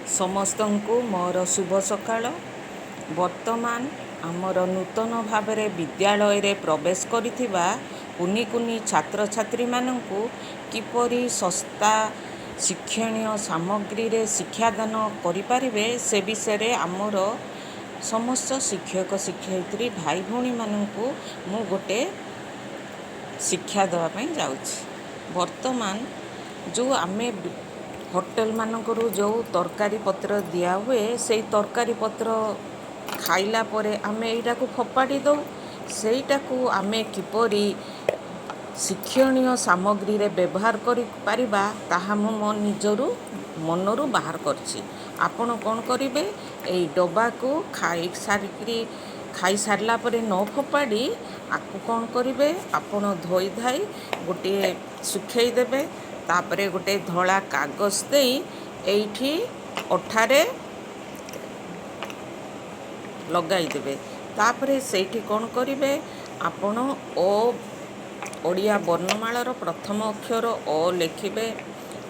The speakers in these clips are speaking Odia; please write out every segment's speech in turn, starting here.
ସମସ୍ତଙ୍କୁ ମୋର ଶୁଭ ସକାଳ। ବର୍ତ୍ତମାନ ଆମର ନୂତନ ଭାବରେ ବିଦ୍ୟାଳୟରେ ପ୍ରବେଶ କରିଥିବା କୁନି କୁନି ଛାତ୍ରଛାତ୍ରୀମାନଙ୍କୁ କିପରି ଶସ୍ତା ଶିକ୍ଷଣୀୟ ସାମଗ୍ରୀରେ ଶିକ୍ଷାଦାନ କରିପାରିବେ ସେ ବିଷୟରେ ଆମର ସମସ୍ତ ଶିକ୍ଷକ ଶିକ୍ଷୟିତ୍ରୀ ଭାଇ ଭଉଣୀମାନଙ୍କୁ ମୁଁ ଗୋଟେ ଶିକ୍ଷା ଦେବା ପାଇଁ ଯାଉଛି। ବର୍ତ୍ତମାନ ଯେଉଁ ଆମେ ହୋଟେଲ ମାନଙ୍କରୁ ଯେଉଁ ତରକାରୀ ପତ୍ର ଦିଆହୁଏ, ସେଇ ତରକାରୀ ପତ୍ର ଖାଇଲା ପରେ ଆମେ ଏଇଟାକୁ ଫୋପାଡ଼ି ଦେଉ। ସେଇଟାକୁ ଆମେ କିପରି ଶିକ୍ଷଣୀୟ ସାମଗ୍ରୀରେ ବ୍ୟବହାର କରିପାରିବା ତାହା ମୁଁ ମୋ ନିଜରୁ ମନରୁ ବାହାର କରିଛି। ଆପଣ କ'ଣ କରିବେ, ଏଇ ଡବାକୁ ଖାଇସାରିଲା ପରେ ନ ଫୋପାଡ଼ି ଆକୁ କ'ଣ କରିବେ, ଆପଣ ଧୋଇ ଧାଇ ଗୋଟିଏ ଶୁଖେଇ ଦେବେ। ତାପରେ ଗୋଟେ ଧଳା କାଗଜ ଦେଇ ଏଇଠି ଅଠାରେ ଲଗାଇଦେବେ। ତାପରେ ସେଇଠି କ'ଣ କରିବେ, ଆପଣ ଓଡ଼ିଆ ବର୍ଣ୍ଣମାଳାର ପ୍ରଥମ ଅକ୍ଷର ଅ ଲେଖିବେ।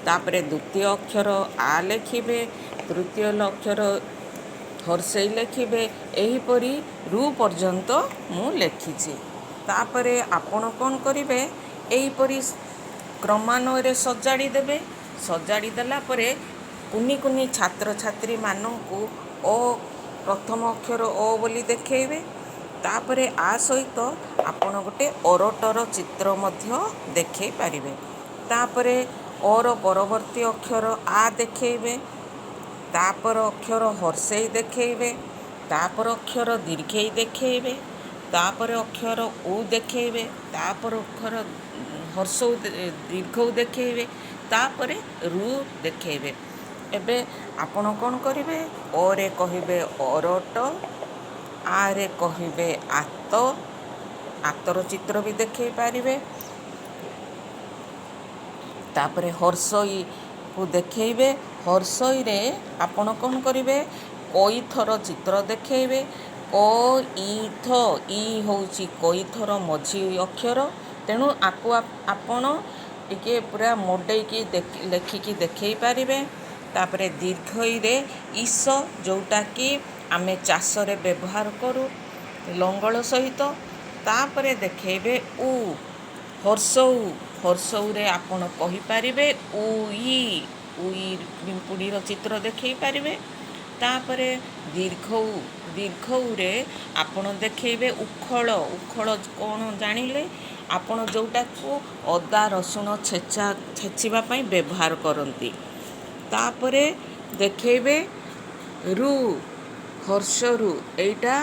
ତାପରେ ଦ୍ୱିତୀୟ ଅକ୍ଷର ଆ ଲେଖିବେ। ତୃତୀୟ ଅକ୍ଷର ହର୍ଷେଇ ଲେଖିବେ। ଏହିପରି ରୁ ପର୍ଯ୍ୟନ୍ତ ମୁଁ ଲେଖିଛି। ତାପରେ ଆପଣ କ'ଣ କରିବେ, ଏହିପରି କ୍ରମାନ୍ୱୟରେ ସଜାଡ଼ି ଦେବେ। ସଜାଡ଼ି ଦେଲା ପରେ କୁନି କୁନି ଛାତ୍ରଛାତ୍ରୀମାନଙ୍କୁ ପ୍ରଥମ ଅକ୍ଷର ଅ ବୋଲି ଦେଖେଇବେ। ତାପରେ ଆ ସହିତ ଆପଣ ଗୋଟେ ଅରଟର ଚିତ୍ର ମଧ୍ୟ ଦେଖେଇ ପାରିବେ। ତାପରେ ଅର ପରବର୍ତ୍ତୀ ଅକ୍ଷର ଆ ଦେଖେଇବେ। ତାପର ଅକ୍ଷର ହର୍ଷେଇ ଦେଖେଇବେ। ତାପର ଅକ୍ଷର ଦୀର୍ଘେଇ ଦେଖେଇବେ। ତାପରେ ଅକ୍ଷର ଉ ଦେଖେଇବେ। ତାପରେ ଅକ୍ଷର ହର୍ଷଉ ଦୀର୍ଘଉ ଦେଖେଇବେ। ତାପରେ ରୁ ଦେଖେଇବେ। ଏବେ ଆପଣ କ'ଣ କରିବେ, ଅରେ କହିବେ ଅରଟ, ଆରେ କହିବେ ଆତ, ଆତର ଚିତ୍ର ବି ଦେଖେଇ ପାରିବେ। ତାପରେ ହର୍ଷଇକୁ ଦେଖେଇବେ। ହର୍ଷଇରେ ଆପଣ କ'ଣ କରିବେ, କଇଥର ଚିତ୍ର ଦେଖେଇବେ। କଇଥ, ଇ ହେଉଛି କଇଥର ମଝି ଅକ୍ଷର, ତେଣୁ ଆକୁ ଆପଣ ଟିକେ ପୁରା ମୋଡ଼େଇକି ଲେଖିକି ଦେଖେଇ ପାରିବେ। ତାପରେ ଦୀର୍ଘଇରେ ଇସ, ଯେଉଁଟାକି ଆମେ ଚାଷରେ ବ୍ୟବହାର କରୁ ଲଙ୍ଗଳ ସହିତ। ତାପରେ ଦେଖେଇବେ ଉ, ହର୍ଷଉ, ହର୍ଷଉରେ ଆପଣ କହିପାରିବେ ଉଇ, ଉଇ ପିମ୍ପୁଡ଼ିର ଚିତ୍ର ଦେଖେଇ ପାରିବେ। ତାପରେ ଦୀର୍ଘଉ, ଦୀର୍ଘଉରେ ଆପଣ ଦେଖେଇବେ ଉଖଳ। ଉଖଳ କ'ଣ ଜାଣିଲେ, ଆପଣ ଯେଉଁଟାକୁ ଅଦା ରସୁଣ ଛେଚିବା ପାଇଁ ବ୍ୟବହାର କରନ୍ତି। ତାପରେ ଦେଖେଇବେ ରୁ, ହର୍ଷରୁ, ଏଇଟା